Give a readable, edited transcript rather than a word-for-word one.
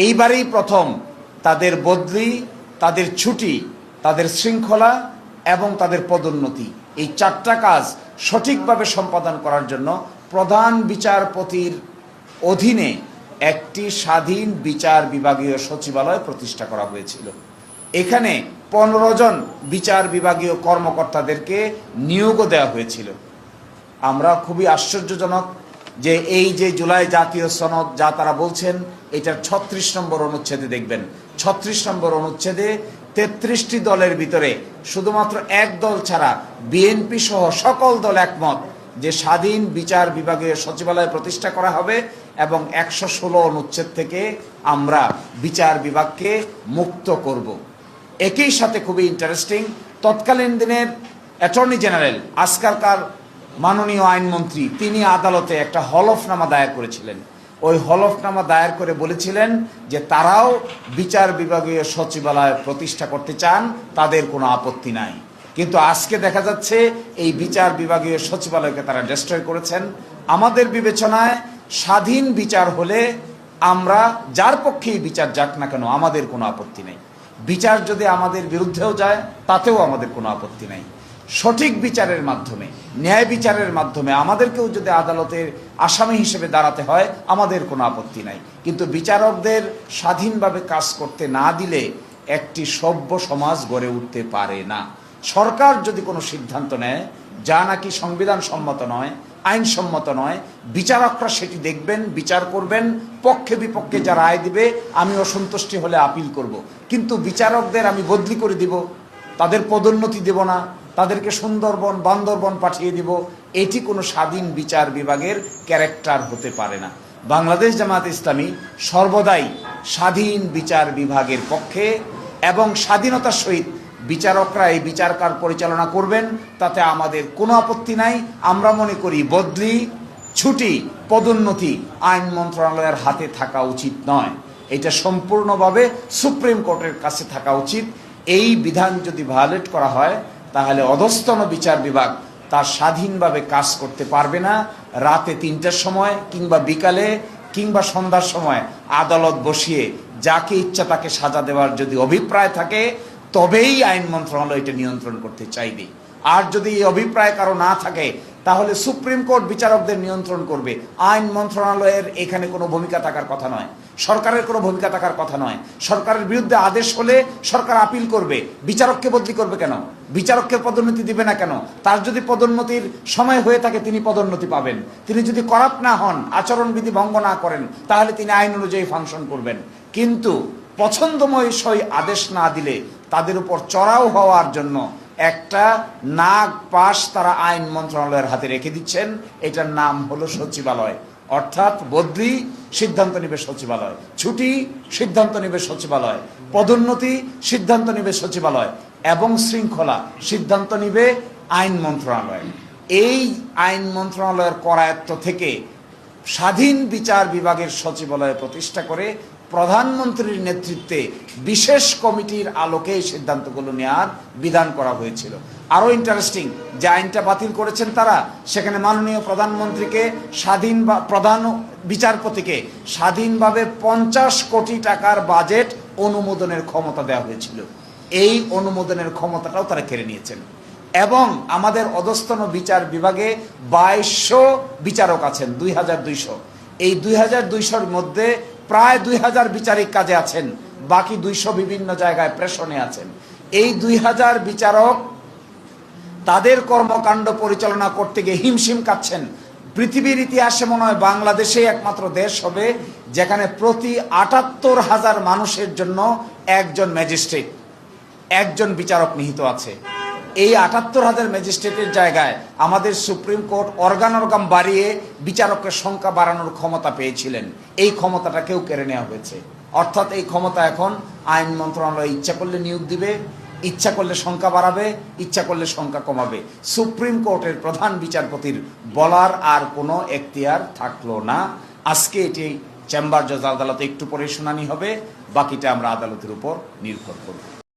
এইবারেই প্রথম তাদের বদলি, তাদের ছুটি, তাদের শৃঙ্খলা এবং তাদের পদোন্নতি, এই চারটা কাজ সঠিকভাবে সম্পাদন করার জন্য প্রধান বিচারপতির অধীনে একটি স্বাধীন বিচার বিভাগীয় সচিবালয় প্রতিষ্ঠা করা হয়েছিল। এখানে 15 জন বিচার বিভাগীয় কর্মকর্তাদেরকে নিয়োগও দেওয়া হয়েছিল। আমরা খুবই আশ্চর্যজনক যে এই যে জুলাই জাতীয় সনদ যা তারা বলছেন, এটার 36 নম্বর অনুচ্ছেদে দেখবেন, 36 নম্বর অনুচ্ছেদে 33টি দলের ভিতরে শুধুমাত্র এক দল ছাড়া বিএনপি সহ সকল দল একমত যে স্বাধীন বিচার বিভাগীয় সচিবালয় প্রতিষ্ঠা করা হবে এবং 116 অনুচ্ছেদ থেকে আমরা বিচার বিভাগকে মুক্ত করব। একই সাথে খুবই ইন্টারেস্টিং, তৎকালীন দিনের অ্যাটর্নি জেনারেল আজকালকার মাননীয় আইনমন্ত্রী তিনি আদালতে একটা হলফনামা দায়ের করেছিলেন। ওই হলফনামা দায়ের করে বলেছিলেন যে তারাও বিচার বিভাগীয় সচিবালয় প্রতিষ্ঠা করতে চান, তাদের কোনো আপত্তি নাই। কিন্তু আজকে দেখা যাচ্ছে এই বিচার বিভাগীয় সচিবালয়কে তারা ডিস্ট্রয় করেছেন। আমাদের বিবেচনায় স্বাধীন বিচার হলে আমরা যার পক্ষেই বিচার যাক না কেন আমাদের কোনো আপত্তি নেই। বিচার যদি আমাদের বিরুদ্ধেও যায় তাতেও আমাদের কোনো আপত্তি নেই। সঠিক বিচারের মাধ্যমে, ন্যায় বিচারের মাধ্যমে আমাদেরকেও যদি আদালতের আসামি হিসেবে দাঁড়াতে হয় আমাদের কোনো আপত্তি নাই। কিন্তু বিচারকদের স্বাধীনভাবে কাজ করতে না দিলে একটি সভ্য সমাজ গড়ে উঠতে পারে না। সরকার যদি কোনো সিদ্ধান্ত নেয় যা নাকি সংবিধান সম্মত নয়, আইনসম্মত নয়, বিচারকরা সেটি দেখবেন, বিচার করবেন, পক্ষে বিপক্ষে যা রায় দিবে আমি অসন্তুষ্টি হলে আপিল করব। কিন্তু বিচারকদের আমি বদলি করে দিব, তাদের পদোন্নতি দেব না, তাদেরকে সুন্দরবন বান্দরবন পাঠিয়ে দিব, এটি কোনো স্বাধীন বিচার বিভাগের ক্যারেক্টার হতে পারে না। বাংলাদেশ জামায়াত ইসলামী সর্বদাই স্বাধীন বিচার বিভাগের পক্ষে এবং স্বাধীনতার সহিত বিচারকরা এই বিচারকার পরিচালনা করবেন, তাতে আমাদের কোনো আপত্তি নাই। আমরা মনে করি বদলি, ছুটি, পদোন্নতি আইন মন্ত্রণালয়ের হাতে থাকা উচিত নয়, এটা সম্পূর্ণভাবে সুপ্রিম কোর্টের কাছে থাকা উচিত। এই বিধান যদি ভায়োলেট করা হয় তাহলে অধস্তন বিচার বিভাগ তার স্বাধীনভাবে কাজ করতে পারবে না। রাতে 3টার সময় কিংবা বিকালে কিংবা সন্ধ্যার সময় আদালত বসিয়ে যাকে ইচ্ছা তাকে সাজা দেওয়ার যদি অভিপ্রায় থাকে তবেই আইন মন্ত্রণালয় এটা নিয়ন্ত্রণ করতে চাইবে। আর যদি এই অভিপ্রায় কারো না থাকে তাহলে সুপ্রিম কোর্ট বিচারকদের নিয়ন্ত্রণ করবে। আইন মন্ত্রণালয়ের এখানে কোনো ভূমিকা থাকার কথা নয়, সরকারের কোনো ভূমিকা থাকার কথা নয়। সরকারের বিরুদ্ধে আদেশ হলে সরকার আপিল করবে, বিচারককে বদলি করবে কেন? বিচারককে পদোন্নতি দিবে না কেন? তার যদি পদোন্নতির সময় হয়ে থাকে তিনি পদোন্নতি পাবেন। তিনি যদি করাপ্ট না হন, আচরণবিধি ভঙ্গ না করেন, তাহলে তিনি আইন অনুযায়ী ফাংশন করবেন। কিন্তু পছন্দময় সই আদেশ না দিলে তাদের উপর চড়াও হওয়ার জন্য একটা নাগ পাশ তারা আইন মন্ত্রণালয়ের হাতে রেখে দিচ্ছেন। এটার নাম হলো সচিবালয়। অর্থাৎ বদলি সিদ্ধান্ত নেবে সচিবালয়, ছুটি সিদ্ধান্ত নেবে সচিবালয়, পদোন্নতি সিদ্ধান্ত নেবে সচিবালয় এবং শৃঙ্খলা সিদ্ধান্ত নেবে আইন মন্ত্রণালয়। এই আইন মন্ত্রণালয়ের করায়ত্ত থেকে স্বাধীন বিচার বিভাগের সচিবালয় প্রতিষ্ঠা করে প্রধানমন্ত্রীর নেতৃত্বে বিশেষ কমিটির আলোকে এই সিদ্ধান্তগুলো নেওয়ার বিধান করা হয়েছিল। আরও ইন্টারেস্টিং, যে আইনটা বাতিল করেছেন তারা, সেখানে মাননীয় প্রধানমন্ত্রীকে স্বাধীন বা প্রধান বিচারপতিকে স্বাধীনভাবে 50 কোটি টাকার বাজেট অনুমোদনের ক্ষমতা দেওয়া হয়েছিল। এই অনুমোদনের ক্ষমতাটাও তারা কেড়ে নিয়েছেন। এবং আমাদের অধস্তন বিচার বিভাগে 2200 বিচারক আছেন, 2200। এই 2200-র মধ্যে প্রায় 2000 বিচারিক কাজে আছেন, বাকি 200 বিভিন্ন জায়গায় প্রেষণে আছেন। এই 2000 বিচারক তাদের কর্মকাণ্ড পরিচালনা করতে গিয়ে হিমশিম কাটছেন। পৃথিবীর ইতিহাসে মনে হয় বাংলাদেশে একমাত্র দেশ হবে যেখানে প্রতি 78,000 মানুষের জন্য একজন ম্যাজিস্ট্রেট, একজন বিচারক নিহিত আছে। এই 78,000 ম্যাজিস্ট্রেটের জায়গায় আমাদের সুপ্রিম কোর্ট অর্গান বাড়িয়ে বিচারকের সংখ্যা বাড়ানোর ক্ষমতা পেয়েছিলেন। এই ক্ষমতাটা কেউ কেড়ে নেওয়া হয়েছে। অর্থাৎ এই ক্ষমতা এখন আইন মন্ত্রণালয় ইচ্ছা করলে নিয়োগ দিবে, ইচ্ছা করলে সংখ্যা বাড়াবে, ইচ্ছা করলে সংখ্যা কমাবে। সুপ্রিম কোর্টের প্রধান বিচারপতির বলার আর কোনো এখতিয়ার থাকলো না। আজকে এটি চেম্বার জজ আদালতে একটু পরে শুনানি হবে, বাকিটা আমরা আদালতের উপর নির্ভর করব।